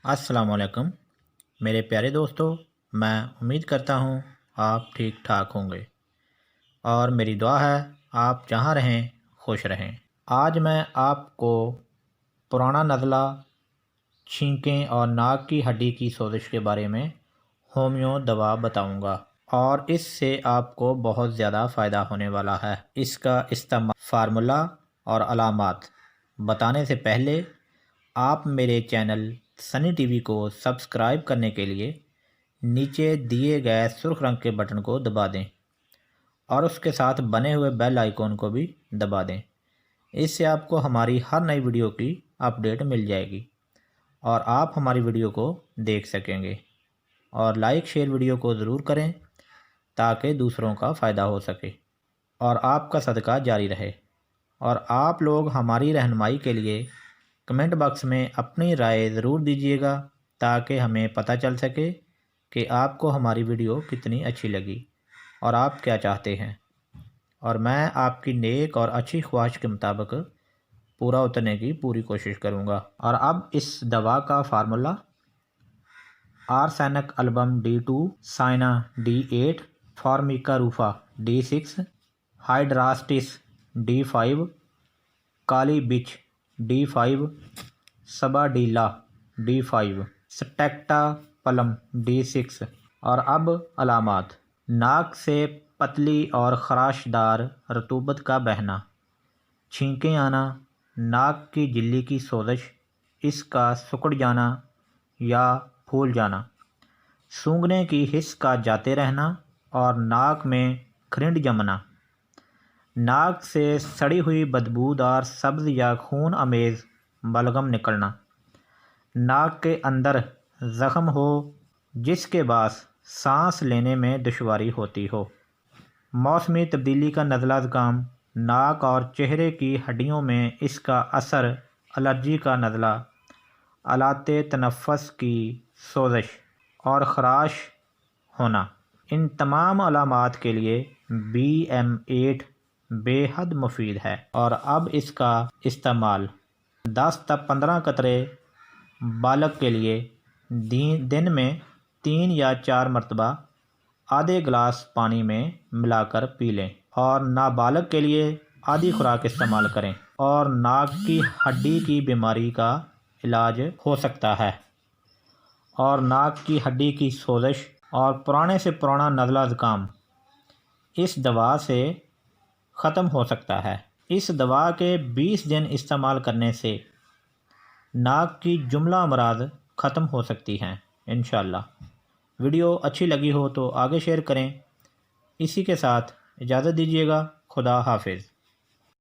السلام علیکم میرے پیارے دوستو، میں امید کرتا ہوں آپ ٹھیک ٹھاک ہوں گے اور میری دعا ہے آپ جہاں رہیں خوش رہیں۔ آج میں آپ کو پرانا نزلہ، چھینکیں اور ناک کی ہڈی کی سوزش کے بارے میں ہومیو دوا بتاؤں گا، اور اس سے آپ کو بہت زیادہ فائدہ ہونے والا ہے۔ اس کا استعمال، فارمولہ اور علامات بتانے سے پہلے آپ میرے چینل سنی ٹی وی کو سبسکرائب کرنے کے لیے نیچے دیے گئے سرخ رنگ کے بٹن کو دبا دیں اور اس کے ساتھ بنے ہوئے بیل آئیکن کو بھی دبا دیں۔ اس سے آپ کو ہماری ہر نئی ویڈیو کی اپڈیٹ مل جائے گی اور آپ ہماری ویڈیو کو دیکھ سکیں گے، اور لائک شیئر ویڈیو کو ضرور کریں تاکہ دوسروں کا فائدہ ہو سکے اور آپ کا صدقہ جاری رہے۔ اور آپ لوگ ہماری رہنمائی کے لیے کمنٹ باکس میں اپنی رائے ضرور دیجیے گا تاکہ ہمیں پتہ چل سکے کہ آپ کو ہماری ویڈیو کتنی اچھی لگی اور آپ کیا چاہتے ہیں، اور میں آپ کی نیک اور اچھی خواہش کے مطابق پورا اترنے کی پوری کوشش کروں گا۔ اور اب اس دوا کا formula: arsenic album D2، Saina D8، Formica روفا D6، ہائیڈراسٹس D5، کالی بچ D5، سباڈیلا D5، سٹیکٹا پلم D6۔ اور اب علامات: ناک سے پتلی اور خراش دار رطوبت کا بہنا، چھینکیں آنا، ناک کی جھلی کی سوزش، اس کا سکڑ جانا یا پھول جانا، سونگھنے کی حس کا جاتے رہنا اور ناک میں کھرنڈ جمنا، ناک سے سڑی ہوئی بدبودار سبز یا خون آمیز بلغم نکلنا، ناک کے اندر زخم ہو جس کے باعث سانس لینے میں دشواری ہوتی ہو، موسمی تبدیلی کا نزلہ زکام، ناک اور چہرے کی ہڈیوں میں اس کا اثر، الرجی کا نزلہ، آلات تنفس کی سوزش اور خراش ہونا۔ ان تمام علامات کے لیے BM8 بے حد مفید ہے۔ اور اب اس کا استعمال: 10 تا 15 قطرے بالغ کے لیے دن میں 3 یا 4 مرتبہ آدھے گلاس پانی میں ملا کر پی لیں، اور نابالغ کے لیے آدھی خوراک استعمال کریں، اور ناک کی ہڈی کی بیماری کا علاج ہو سکتا ہے، اور ناک کی ہڈی کی سوزش اور پرانے سے پرانا نزلہ زکام اس دوا سے ختم ہو سکتا ہے۔ اس دوا کے 20 دن استعمال کرنے سے ناک کی جملہ امراض ختم ہو سکتی ہیں انشاءاللہ۔ ویڈیو اچھی لگی ہو تو آگے شیئر کریں۔ اسی کے ساتھ اجازت دیجیے گا۔ خدا حافظ۔